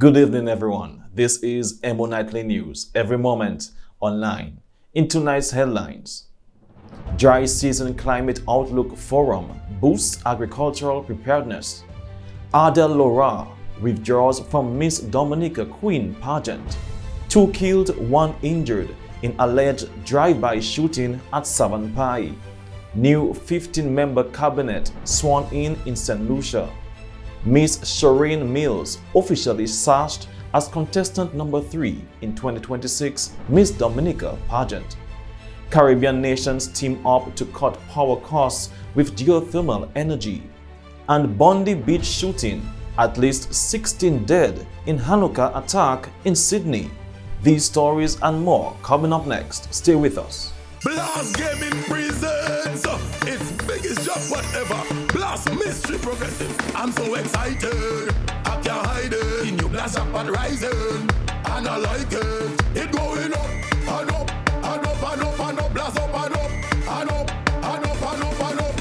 Good evening, everyone. This is EmoNews, every moment online. In tonight's headlines, Dry Season Climate Outlook Forum boosts agricultural preparedness. Ada Laura withdraws from Miss Dominica Queen pageant. 2 killed, 1 injured in alleged drive-by shooting at Savan Pai. New 15-member cabinet sworn in St. Lucia. Miss Shireen Mills officially sacked as contestant number 3 in 2026 Miss Dominica Pageant. Caribbean nations team up to cut power costs with geothermal energy. And Bondi Beach shooting, at least 16 dead in Hanukkah attack in Sydney. These stories and more coming up next. Stay with us. Blast Gaming presents its biggest jackpot ever. Blast Mystery Progressive. I'm so excited, I can't hide it. The new Blast jackpot rising, and I like it. It going up and up and up and up and up. Blast up and up and up and up and up and up.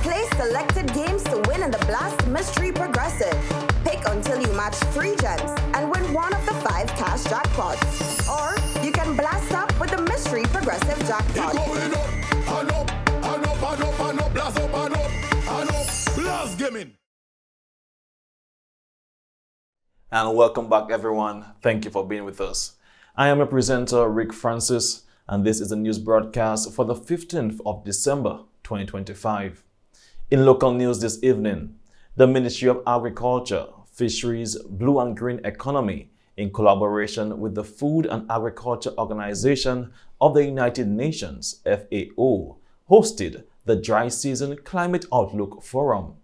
Play selected games to win in the Blast Mystery Progressive. Pick until you match 3 gems and win one of the 5 cash jackpots. Or you can blast up with the Mystery Progressive jackpot. It going up and up and up and up and up. Blast up and up and up. Blast Gaming. And welcome back, everyone. Thank you for being with us. I am your presenter, Rick Francis, and this is the news broadcast for the 15th of December, 2025. In local news this evening, the Ministry of Agriculture, Fisheries, Blue and Green Economy, in collaboration with the Food and Agriculture Organization of the United Nations, FAO, hosted the Dry Season Climate Outlook Forum.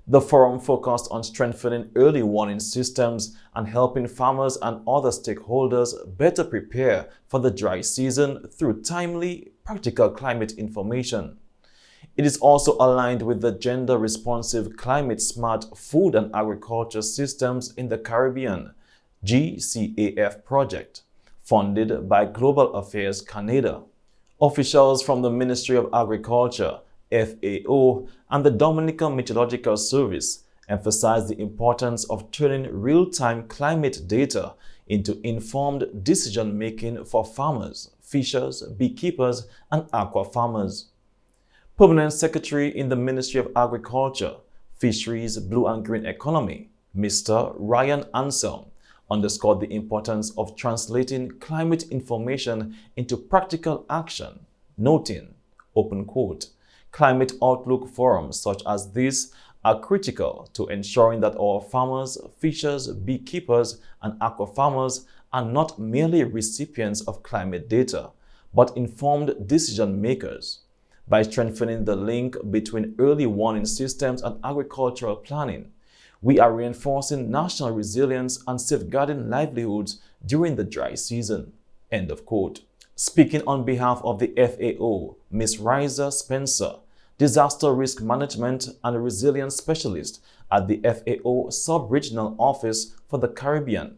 The forum focused on strengthening early warning systems and helping farmers and other stakeholders better prepare for the dry season through timely, practical climate information. It is also aligned with the Gender-Responsive Climate-Smart Food and Agriculture Systems in the Caribbean, GCAF project, funded by Global Affairs Canada. Officials from the Ministry of Agriculture, FAO, and the Dominica Meteorological Service emphasized the importance of turning real-time climate data into informed decision-making for farmers, fishers, beekeepers, and aqua farmers. Permanent Secretary in the Ministry of Agriculture, Fisheries, Blue and Green Economy, Mr. Ryan Anselm, underscored the importance of translating climate information into practical action, noting, open quote, climate outlook forums such as this are critical to ensuring that our farmers, fishers, beekeepers, and aqua farmers are not merely recipients of climate data, but informed decision makers. By strengthening the link between early warning systems and agricultural planning, we are reinforcing national resilience and safeguarding livelihoods during the dry season. End of quote. Speaking on behalf of the FAO, Ms. Riza Spencer, Disaster Risk Management and Resilience Specialist at the FAO Sub-Regional Office for the Caribbean,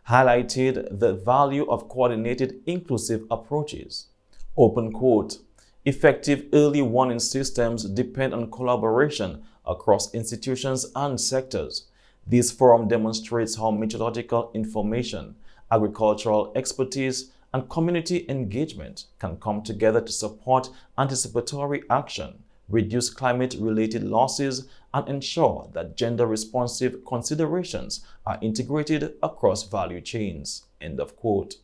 highlighted the value of coordinated inclusive approaches. Open quote. Effective early warning systems depend on collaboration across institutions and sectors. This forum demonstrates how meteorological information, agricultural expertise, and community engagement can come together to support anticipatory action, reduce climate-related losses, and ensure that gender-responsive considerations are integrated across value chains. End of quote.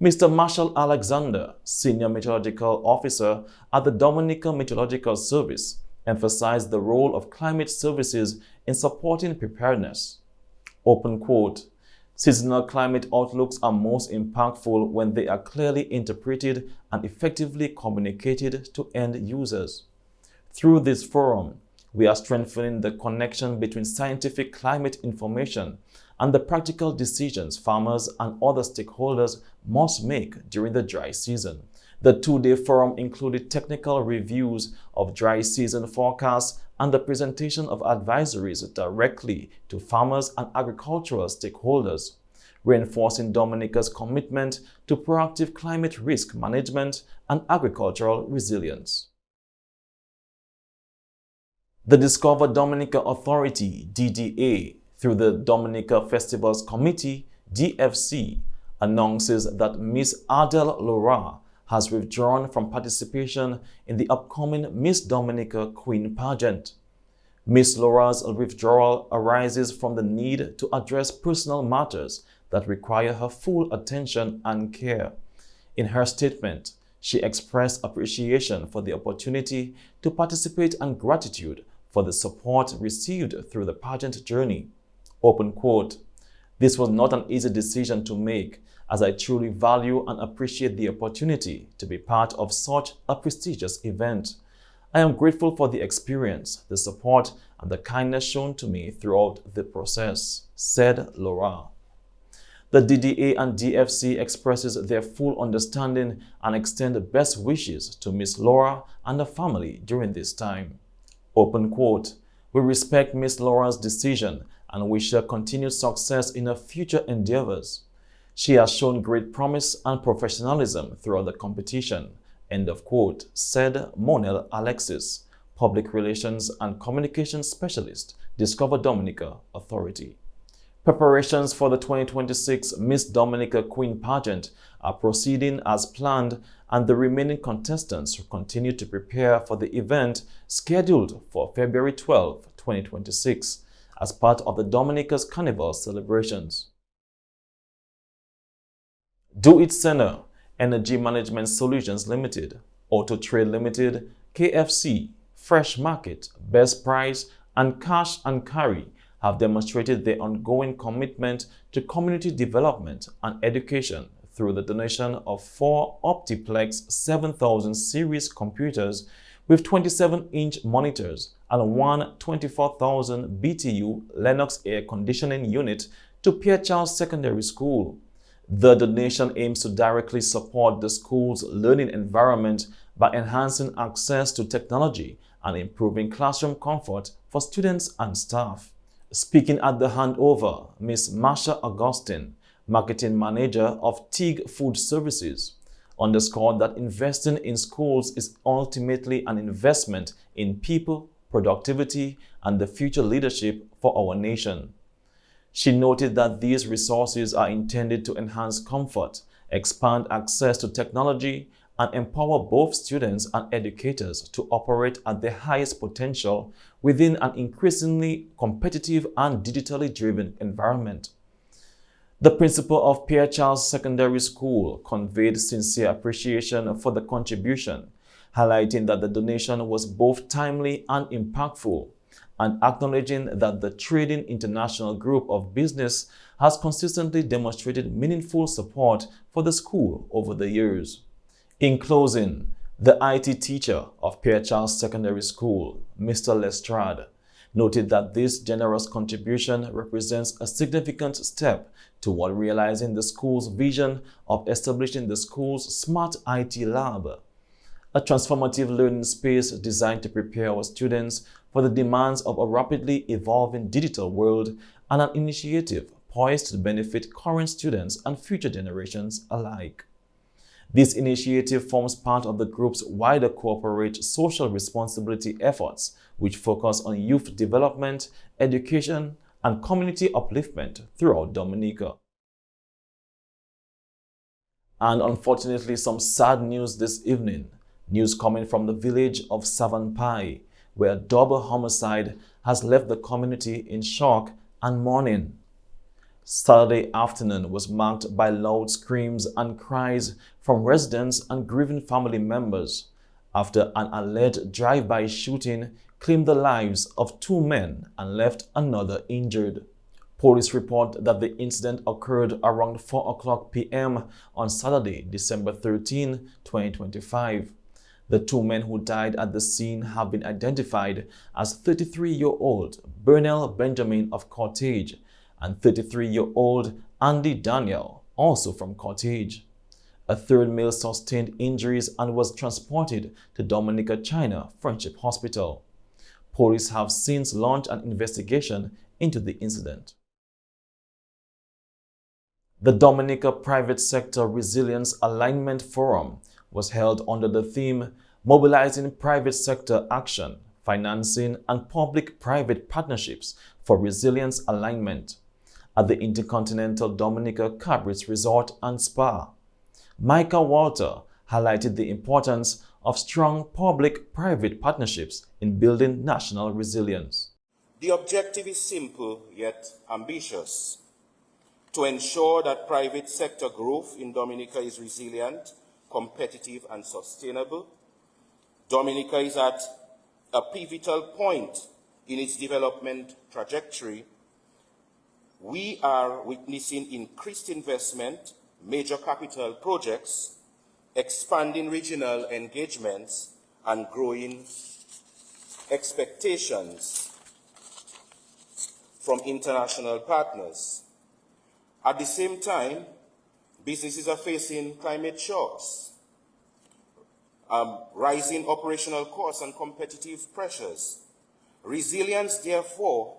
Mr. Marshall Alexander, Senior Meteorological Officer at the Dominica Meteorological Service, emphasized the role of climate services in supporting preparedness. Open quote, seasonal climate outlooks are most impactful when they are clearly interpreted and effectively communicated to end users. Through this forum, we are strengthening the connection between scientific climate information and the practical decisions farmers and other stakeholders must make during the dry season. The 2-day forum included technical reviews of dry season forecasts and the presentation of advisories directly to farmers and agricultural stakeholders, reinforcing Dominica's commitment to proactive climate risk management and agricultural resilience. The Discover Dominica Authority, DDA, through the Dominica Festivals Committee, DFC, announces that Miss Adele Laura has withdrawn from participation in the upcoming Miss Dominica Queen Pageant. Miss Laura's withdrawal arises from the need to address personal matters that require her full attention and care. In her statement, she expressed appreciation for the opportunity to participate and gratitude for the support received through the pageant journey. Open quote, "This was not an easy decision to make, as I truly value and appreciate the opportunity to be part of such a prestigious event. I am grateful for the experience, the support, and the kindness shown to me throughout the process," said Laura. The DDA and DFC expresses their full understanding and extend best wishes to Miss Laura and her family during this time. Open quote, "We respect Miss Laura's decision and wish her continued success in her future endeavors. She has shown great promise and professionalism throughout the competition," end of quote, said Monel Alexis, Public Relations and Communications Specialist, Discover Dominica Authority. Preparations for the 2026 Miss Dominica Queen Pageant are proceeding as planned, and the remaining contestants continue to prepare for the event scheduled for February 12, 2026, as part of the Dominica's Carnival celebrations. Do It Center, Energy Management Solutions Limited, Auto Trade Limited, KFC, Fresh Market, Best Price, and Cash and Carry have demonstrated their ongoing commitment to community development and education through the donation of 4 Optiplex 7000 series computers with 27-inch monitors and 1 24,000 BTU Lennox air conditioning unit to Pierre Charles Secondary School. The donation aims to directly support the school's learning environment by enhancing access to technology and improving classroom comfort for students and staff. Speaking at the handover, Ms. Marsha Augustine, Marketing Manager of TIG Food Services, underscored that investing in schools is ultimately an investment in people, productivity, and the future leadership for our nation. She noted that these resources are intended to enhance comfort, expand access to technology, and empower both students and educators to operate at their highest potential within an increasingly competitive and digitally driven environment. The principal of Pierre Charles Secondary School conveyed sincere appreciation for the contribution, highlighting that the donation was both timely and impactful, and acknowledging that the Trading International Group of Business has consistently demonstrated meaningful support for the school over the years. In closing, the IT teacher of Pierre Charles Secondary School, Mr. Lestrade, noted that this generous contribution represents a significant step toward realizing the school's vision of establishing the school's Smart IT Lab, a transformative learning space designed to prepare our students for the demands of a rapidly evolving digital world, and an initiative poised to benefit current students and future generations alike. This initiative forms part of the group's wider corporate social responsibility efforts, which focus on youth development, education, and community upliftment throughout Dominica. And unfortunately, some sad news this evening. News coming from the village of Savan Pai, where a double homicide has left the community in shock and mourning. Saturday afternoon was marked by loud screams and cries from residents and grieving family members after an alleged drive-by shooting claimed the lives of 2 men and left another injured. Police report that the incident occurred around 4:00 p.m. on Saturday, December 13, 2025. The 2 men who died at the scene have been identified as 33-year-old Bernal Benjamin of Cottage and 33-year-old Andy Daniel, also from Cottage. A third male sustained injuries and was transported to Dominica, China Friendship Hospital. Police have since launched an investigation into the incident. The Dominica Private Sector Resilience Alignment Forum was held under the theme Mobilizing Private Sector Action, Financing, and Public-Private Partnerships for Resilience Alignment at the Intercontinental Dominica Caribbean Resort and Spa. Michael Walter highlighted the importance of strong public-private partnerships in building national resilience. The objective is simple yet ambitious: to ensure that private sector growth in Dominica is resilient, competitive, and sustainable. Dominica is at a pivotal point in its development trajectory. We are witnessing increased investment, major capital projects, expanding regional engagements, and growing expectations from international partners. At the same time, businesses are facing climate shocks, rising operational costs, and competitive pressures. Resilience, therefore,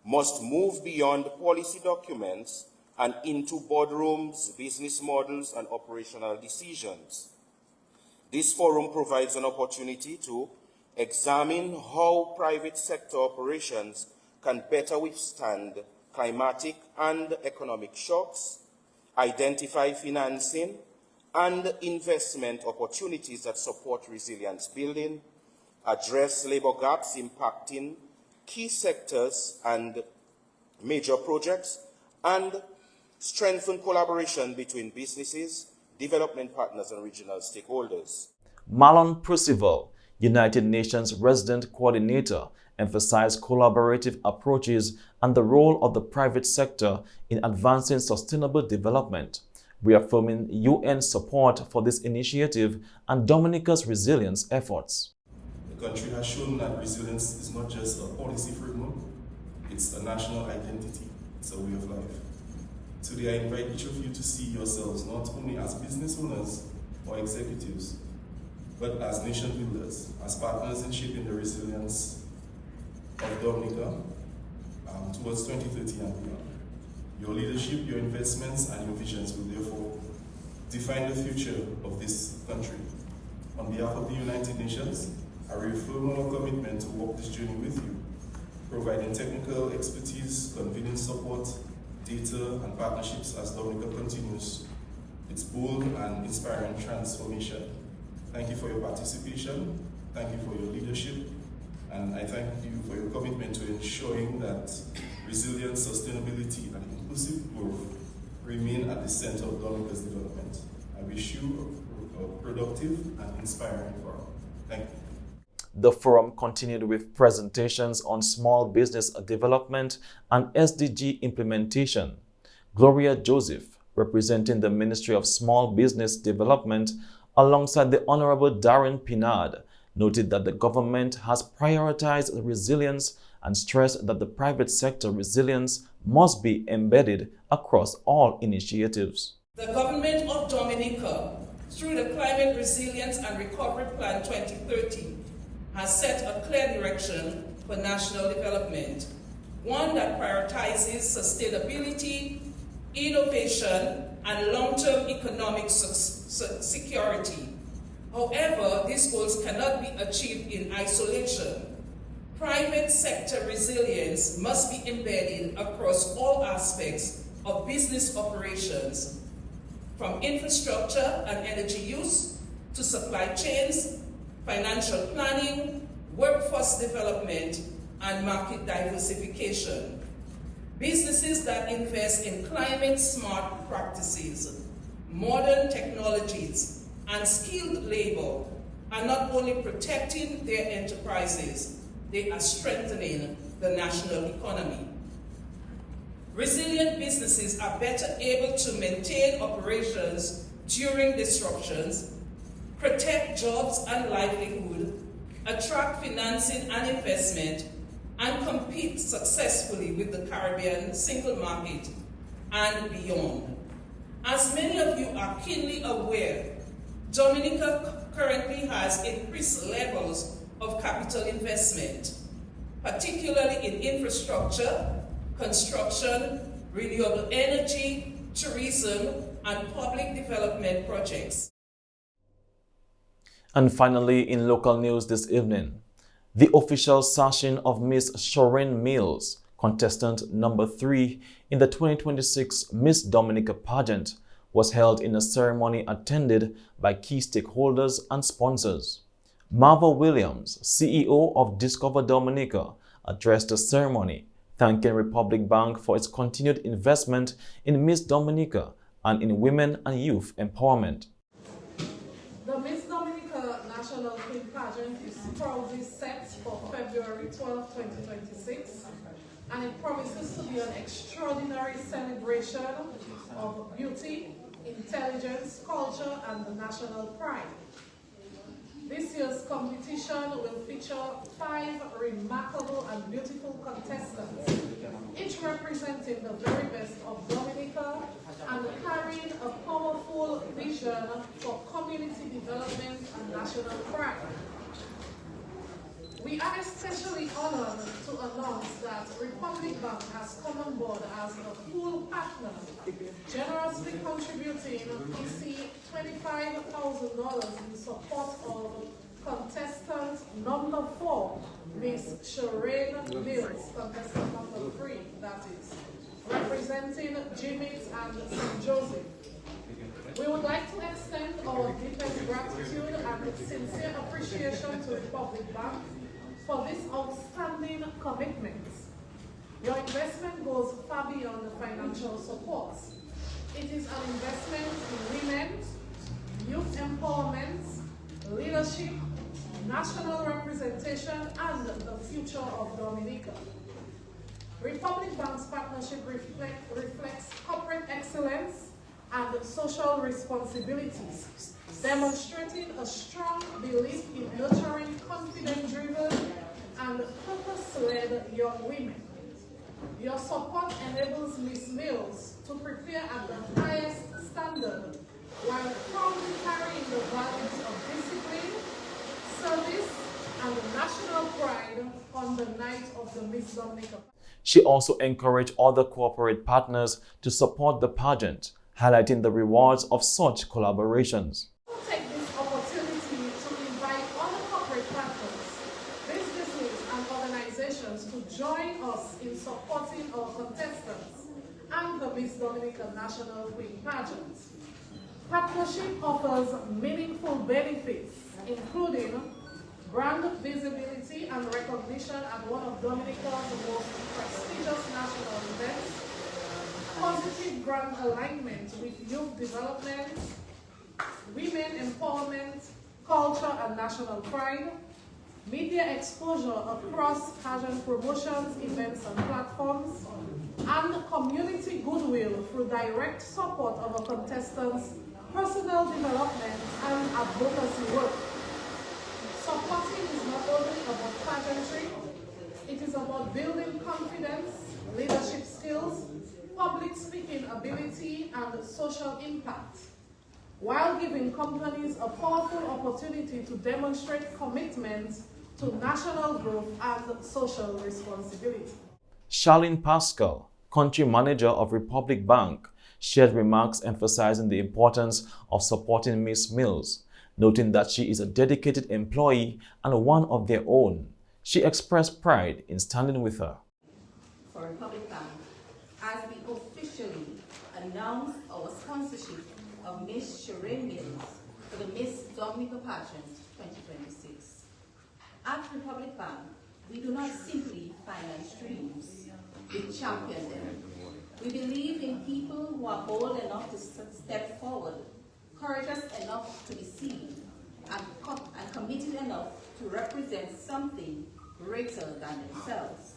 must move beyond policy documents and into boardrooms, business models, and operational decisions. This forum provides an opportunity to examine how private sector operations can better withstand climatic and economic shocks, identify financing and investment opportunities that support resilience building, address labor gaps impacting key sectors and major projects, and strengthen collaboration between businesses, development partners, and regional stakeholders. Marlon Percival, United Nations Resident Coordinator, emphasized collaborative approaches and the role of the private sector in advancing sustainable development, reaffirming UN support for this initiative and Dominica's resilience efforts. The country has shown that resilience is not just a policy framework, it's a national identity, it's a way of life. Today I invite each of you to see yourselves not only as business owners or executives, but as nation builders, as partners in shaping the resilience of Dominica towards 2030 and beyond. Your leadership, your investments, and your visions will therefore define the future of this country. On behalf of the United Nations, I reaffirm our commitment to walk this journey with you, providing technical expertise, convening support, data, and partnerships as Dominica continues its bold and inspiring transformation. Thank you for your participation, thank you for your leadership, and I thank you for your commitment to ensuring that resilience, sustainability, and inclusive growth remain at the center of Dominica's development. I wish you a productive and inspiring forum. Thank you. The forum continued with presentations on small business development and SDG implementation. Gloria Joseph, representing the Ministry of Small Business Development, alongside the Honorable Darren Pinard, noted that the government has prioritized resilience and stressed that the private sector resilience must be embedded across all initiatives. The government of Dominica, through the Climate Resilience and Recovery Plan 2030, has set a clear direction for national development, one that prioritizes sustainability, innovation, and long-term economic security. However, these goals cannot be achieved in isolation. Private sector resilience must be embedded across all aspects of business operations, from infrastructure and energy use to supply chains, financial planning, workforce development, and market diversification. Businesses that invest in climate-smart practices, modern technologies, and skilled labor are not only protecting their enterprises, they are strengthening the national economy. Resilient businesses are better able to maintain operations during disruptions, protect jobs and livelihood, attract financing and investment, and compete successfully with the Caribbean single market and beyond. As many of you are keenly aware, Dominica currently has increased levels of capital investment, particularly in infrastructure, construction, renewable energy, tourism, and public development projects. And finally, in local news this evening, the official sashing of Miss Shoreen Mills Contestant number 3 in the 2026 Miss Dominica Pageant was held in a ceremony attended by key stakeholders and sponsors. Marva Williams, CEO of Discover Dominica, addressed the ceremony, thanking Republic Bank for its continued investment in Miss Dominica and in women and youth empowerment. The Miss Dominica National Queen Pageant is proudly set for February 12, 2026, and it promises to be an extraordinary celebration of beauty, intelligence, culture, and the national pride. This year's competition will feature 5 remarkable and beautiful contestants, each representing the very best of Dominica and carrying a powerful vision for community development and national pride. We are especially honored to announce that Republic Bank has come on board as a full partner, generously contributing $25,000 in support of contestant number 4, Miss Shireen Mills, contestant number 3, that is, representing Jimmy's and St. Joseph. We would like to extend our deepest gratitude and sincere appreciation to Republic Bank for this outstanding commitment. Your investment goes far beyond the financial support. It is an investment in women, youth empowerment, leadership, national representation, and the future of Dominica. Republic Bank's partnership reflects corporate excellence and social responsibilities, demonstrating a strong belief in nurturing confidence-driven and purpose-led young women. Your support enables Ms. Mills to prepare at the highest standard while proudly carrying the values of discipline, service, and national pride on the night of the Miss Dominica. She also encouraged other corporate partners to support the pageant, highlighting the rewards of such collaborations. We'll take this opportunity to invite other corporate partners, businesses, and organizations to join us in supporting our contestants and the Miss Dominica National Queen Pageant. Partnership offers meaningful benefits, including brand visibility and recognition at one of Dominica's most prestigious national events, positive brand alignment with youth development, women empowerment, culture and national pride, media exposure across pageant promotions, events and platforms, and community goodwill through direct support of a contestant's personal development and advocacy work. Supporting is not only about pageantry, it is about building confidence, leadership skills, public speaking ability, and social impact, while giving companies a powerful opportunity to demonstrate commitment to national growth and social responsibility. Charlene Pascal, country manager of Republic Bank, shared remarks emphasizing the importance of supporting Ms. Mills, noting that she is a dedicated employee and one of their own. She expressed pride in standing with her. For Republic Bank, as we officially announce our sponsorship of Miss Shireen Mills for the Miss Dominica Pageant 2026. At Republic Bank, we do not simply finance dreams, we champion them. We believe in people who are bold enough to step forward, courageous enough to be seen, and committed enough to represent something greater than themselves.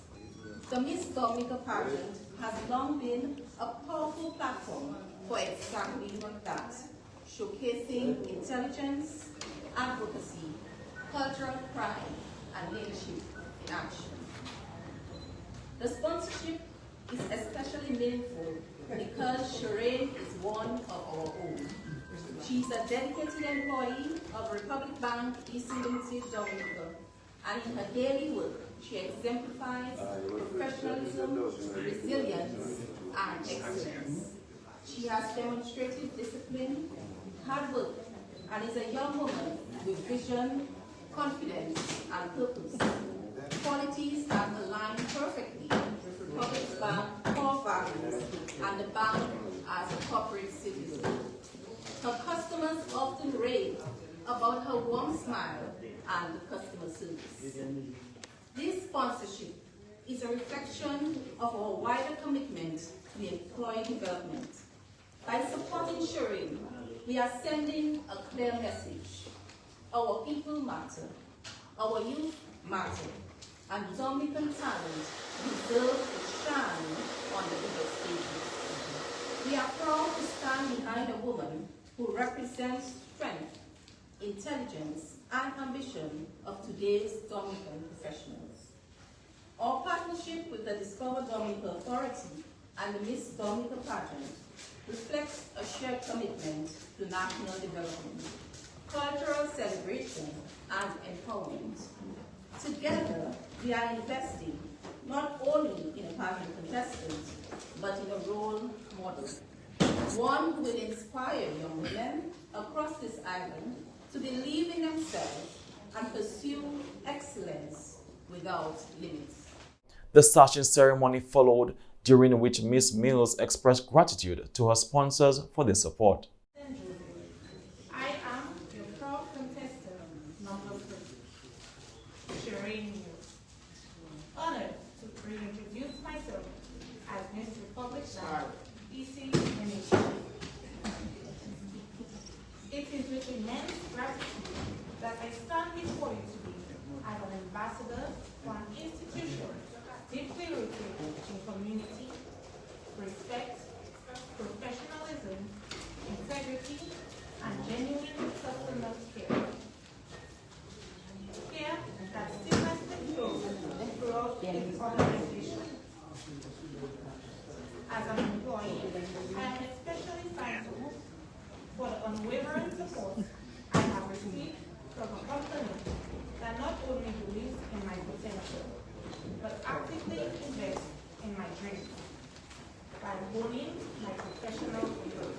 The Miss Dominica Pageant has long been a powerful platform for exactly that, showcasing intelligence, advocacy, cultural pride, and leadership in action. The sponsorship is especially meaningful because Shireen is one of our own. She's a dedicated employee of Republic Bank East Limited Dominica, and in her daily work, she exemplifies professionalism, resilience, and excellence. She has demonstrated discipline, hard work, and is a young woman with vision, confidence, and purpose, qualities that align perfectly with Republic's bank core values and the bank as a corporate citizen. Her customers often rave about her warm smile and customer service. This sponsorship is a reflection of our wider commitment to employee development. By supporting Shireen, we are sending a clear message. Our people matter, our youth matter, and Dominican talent deserve to shine on the bigger stages. We are proud to stand behind a woman who represents strength, intelligence, and ambition of today's Dominican professionals. Our partnership with the Discover Dominica Authority and the Miss Dominica Pageant reflects a shared commitment to national development, cultural celebration, and empowerment. Together, we are investing not only in a pageant contestant, but in a role model, one who will inspire young women across this island to believe in themselves and pursue excellence without limits. The sashing ceremony followed, during which Miss Mills expressed gratitude to her sponsors for their support. I am your proud contestant, number 3, Shireen Mills. Honored to reintroduce myself as Miss Republic EC. It is with immense gratitude that I stand before you today as an ambassador for an institution deeply rooted in community, respect, professionalism, integrity, and genuine customer care. Care that seamlessly flows throughout its organization. As an employee, I am especially thankful for the unwavering support I have received from a company that not only believes in my potential, but actively invests in my dreams by honing my professional growth.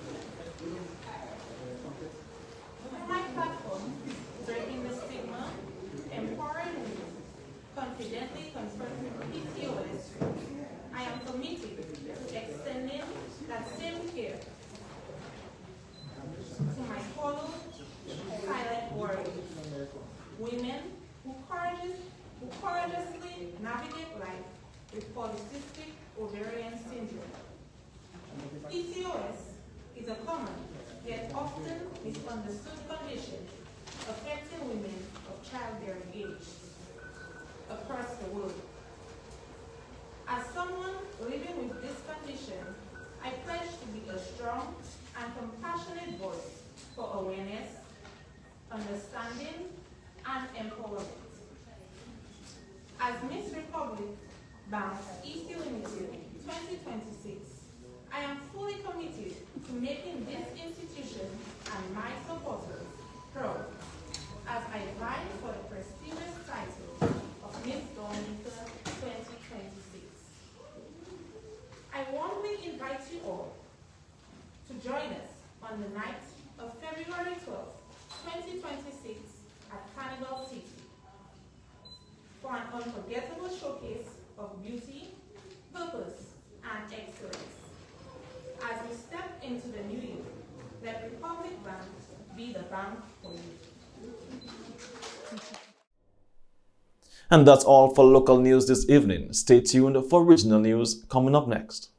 My platform, breaking the stigma, empowering women, confidently confronting PCOS, I am committed to extending that same care to my fellow silent warriors, women who courageously navigate life with polycystic ovarian syndrome. PCOS is a common yet often misunderstood condition affecting women of childbearing age across the world. As someone living with this condition, I pledge to be a strong and compassionate voice for awareness, understanding, and empowerment. As Miss Republic Bank EC Limited 2026, I am fully committed to making this institution and my supporters proud as I vie for the prestigious title of Miss Dominica 2026. I warmly invite you all to join us on the night of February 12th, 2026 at Carnival City for an unforgettable showcase of beauty, purpose, and excellence. As we step into the new year, let Republic Bank be the bank for you. And that's all for local news this evening. Stay tuned for regional news coming up next.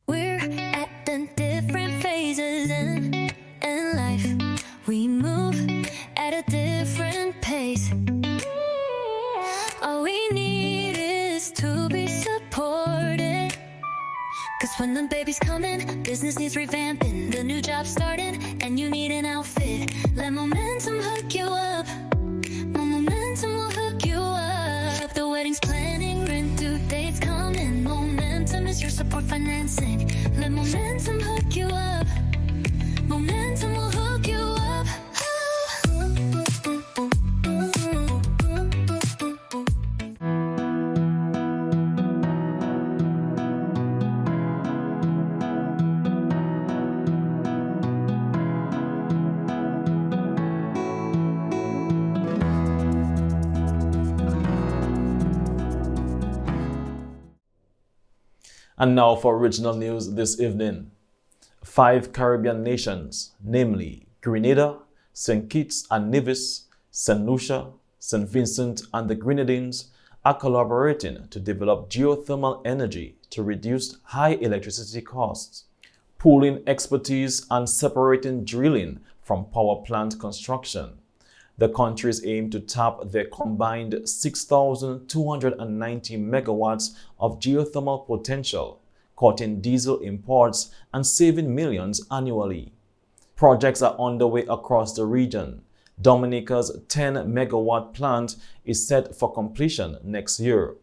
We're at the different phases in life. We move at a different pace. All we need is to be supported. Cause when the baby's coming, business needs revamping, the new job's starting, and you need an outfit. Let momentum hook you up. Momentum will hook you up. The wedding's planning, rent due dates coming. Momentum is your support financing. Let momentum hook you up. Momentum will hook you up. And now for regional news this evening. 5 Caribbean nations, namely Grenada, St. Kitts and Nevis, St. Lucia, St. Vincent and the Grenadines, are collaborating to develop geothermal energy to reduce high electricity costs, pooling expertise and separating drilling from power plant construction. The countries aim to tap their combined 6,290 megawatts of geothermal potential, cutting diesel imports and saving millions annually. Projects are underway across the region. Dominica's 10-megawatt plant is set for completion next year.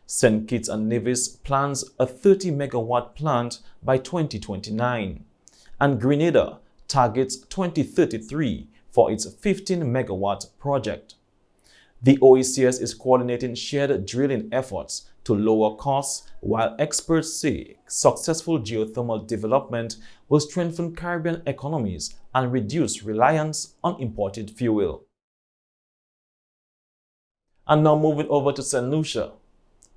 St. Kitts and Nevis plans a 30-megawatt plant by 2029, and Grenada targets 2033 for its 15-megawatt project. The OECS is coordinating shared drilling efforts to lower costs, while experts say successful geothermal development will strengthen Caribbean economies and reduce reliance on imported fuel. And now moving over to St. Lucia.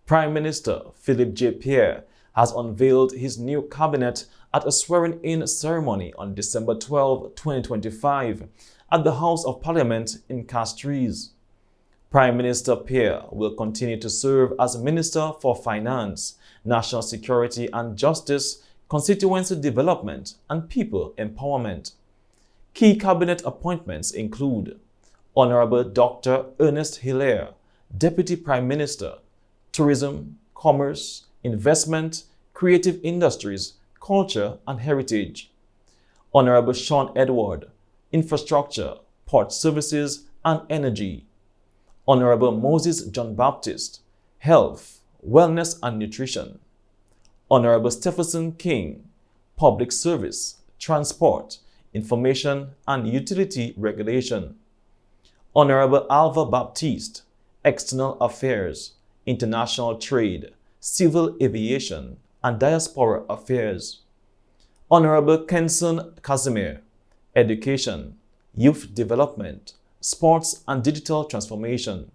Prime Minister Philip J. Pierre has unveiled his new cabinet at a swearing-in ceremony on December 12, 2025 at the House of Parliament in Castries. Prime Minister Pierre will continue to serve as Minister for Finance, National Security and Justice, Constituency Development and People Empowerment. Key cabinet appointments include Honorable Dr. Ernest Hilaire, Deputy Prime Minister, Tourism, Commerce, Investment, Creative Industries, Culture and Heritage. Honorable Sean Edward, Infrastructure, Port Services and Energy. Honorable Moses John Baptist, Health, Wellness and Nutrition. Honorable Stephenson King, Public Service, Transport, Information and Utility Regulation. Honorable Alva Baptiste, External Affairs, International Trade, Civil Aviation and Diaspora Affairs. Honorable Kenson Casimir, Education, Youth Development, Sports and Digital Transformation.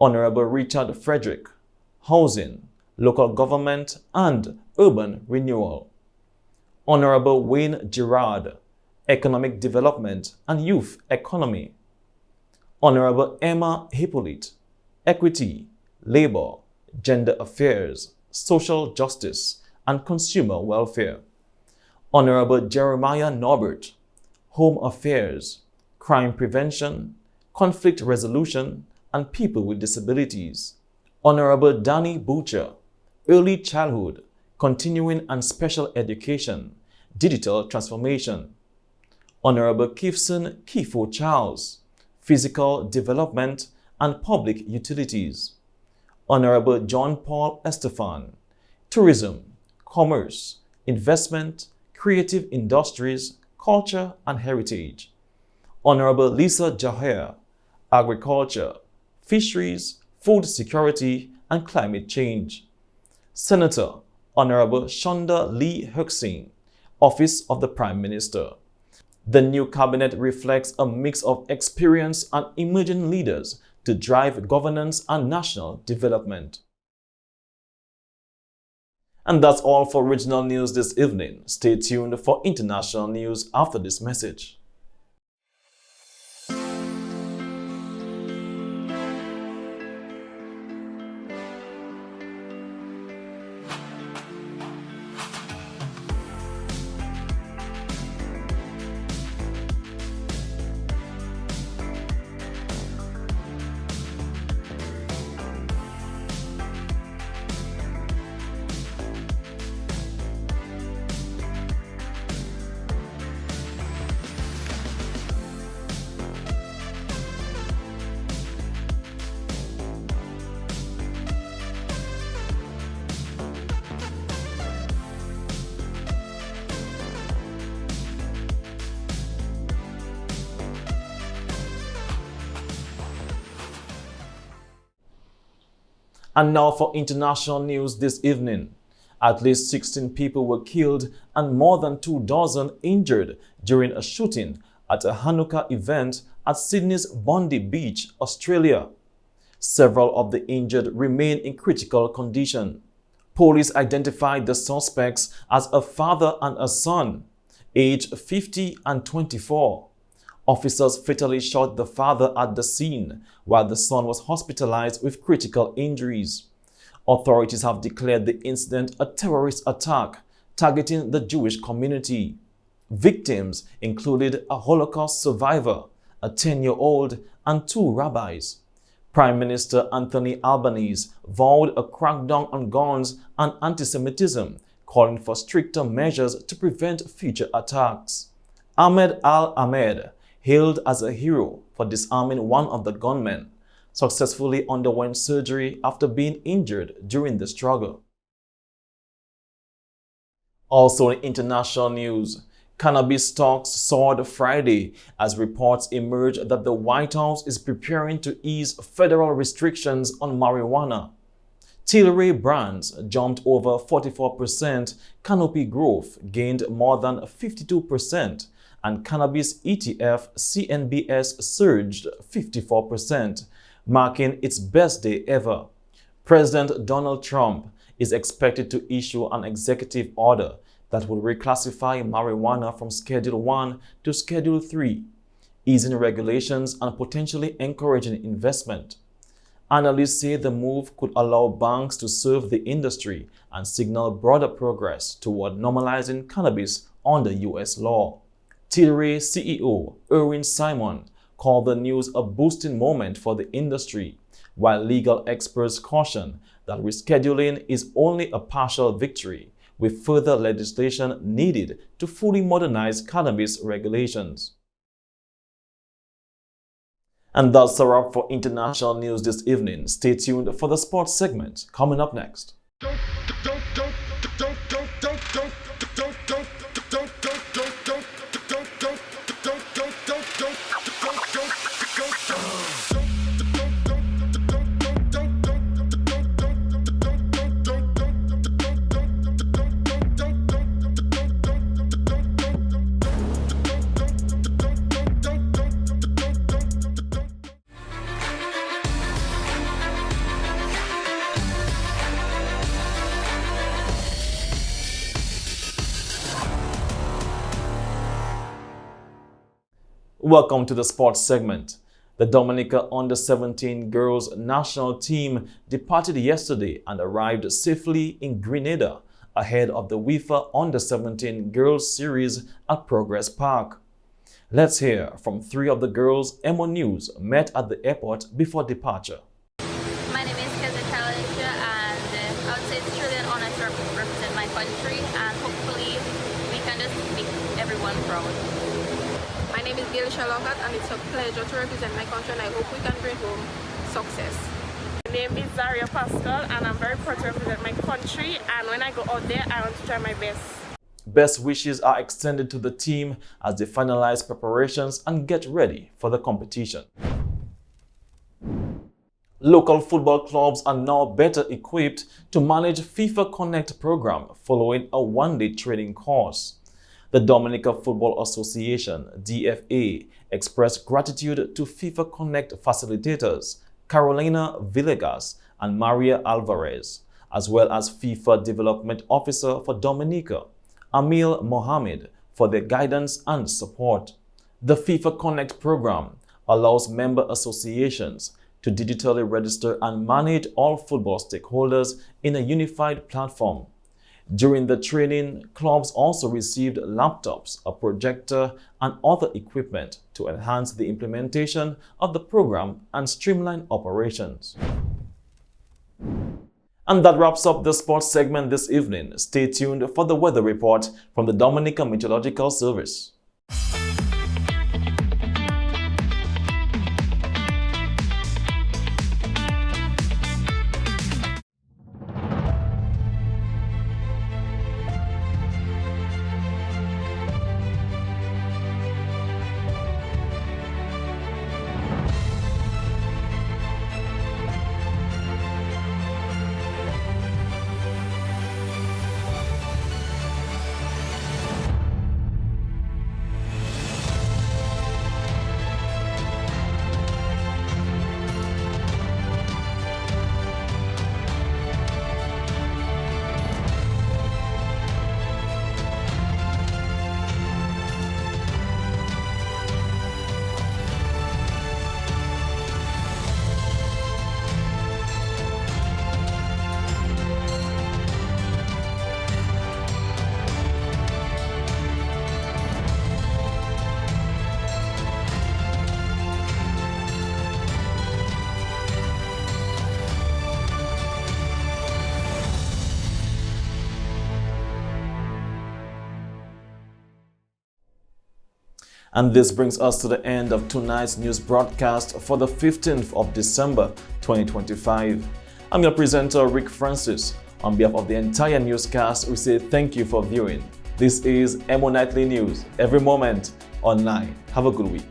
Honorable Richard Frederick, Housing, Local Government and Urban Renewal. Honorable Wayne Girard, Economic Development and Youth Economy. Honorable Emma Hippolyte, Equity, Labor, Gender Affairs, Social Justice and Consumer Welfare. Honorable Jeremiah Norbert, Home Affairs, Crime Prevention, Conflict Resolution and People with Disabilities. Honorable Danny Butcher, Early Childhood, Continuing and Special Education, Digital Transformation. Honorable Kifson Kifo Charles, Physical Development and Public Utilities. Honorable John Paul Estefan, Tourism, Commerce, Investment, Creative Industries, Culture and Heritage. Honorable Lisa Jaher, Agriculture, Fisheries, Food Security and Climate Change. Senator Honorable Shonda Lee Huxing, Office of the Prime Minister. The new cabinet reflects a mix of experienced and emerging leaders to drive governance and national development. And that's all for regional news this evening. Stay tuned for international news after this message. And now for international news this evening. At least 16 people were killed and more than 24 injured during a shooting at a Hanukkah event at Sydney's Bondi Beach, Australia. Several of the injured remain in critical condition. Police identified the suspects as a father and a son, aged 50 and 24. Officers fatally shot the father at the scene, while the son was hospitalized with critical injuries. Authorities have declared the incident a terrorist attack targeting the Jewish community. Victims included a Holocaust survivor, a 10-year-old, and 2 rabbis. Prime Minister Anthony Albanese vowed a crackdown on guns and anti-Semitism, calling for stricter measures to prevent future attacks. Ahmed Al-Ahmed, hailed as a hero for disarming one of the gunmen, successfully underwent surgery after being injured during the struggle. Also in international news, cannabis stocks soared Friday as reports emerged that the White House is preparing to ease federal restrictions on marijuana. Tilray brands jumped over 44%, Canopy Growth gained more than 52%, and cannabis ETF CNBS surged 54%, marking its best day ever. President Donald Trump is expected to issue an executive order that will reclassify marijuana from Schedule 1 to Schedule 3, easing regulations and potentially encouraging investment. Analysts say the move could allow banks to serve the industry and signal broader progress toward normalizing cannabis under U.S. law. Tilray CEO Erwin Simon called the news a boosting moment for the industry, while legal experts caution that rescheduling is only a partial victory, with further legislation needed to fully modernize cannabis regulations. And that's a wrap for international news this evening. Stay tuned for the sports segment coming up next. Welcome to the sports segment. The Dominica Under-17 girls national team departed yesterday and arrived safely in Grenada ahead of the FIFA Under-17 girls series at Progress Park. Let's hear from 3 of the girls EmoNews met at the airport before departure. My name is Lucia, and I would say it's truly an honor to represent my country, and hopefully we can just make everyone proud. My name is Lucia, and it's a pleasure to represent my country, and I hope we can bring home success. My name is Zaria Pascal, and I'm very proud to represent my country, and when I go out there, I want to try my best. Best wishes are extended to the team as they finalize preparations and get ready for the competition. Local football clubs are now better equipped to manage FIFA Connect program following a one-day training course. The Dominica Football Association, DFA, expressed gratitude to FIFA Connect facilitators Carolina Villegas and Maria Alvarez, as well as FIFA Development Officer for Dominica, Amil Mohammed, for their guidance and support. The FIFA Connect program allows member associations to digitally register and manage all football stakeholders in a unified platform. During the training, clubs also received laptops, a projector, and other equipment to enhance the implementation of the program and streamline operations. And that wraps up the sports segment this evening. Stay tuned for the weather report from the Dominica Meteorological Service. And this brings us to the end of tonight's news broadcast for the 15th of December 2025. I'm your presenter, Rick Francis. On behalf of the entire newscast, we say thank you for viewing. This is EmoNightly News, every moment online. Have a good week.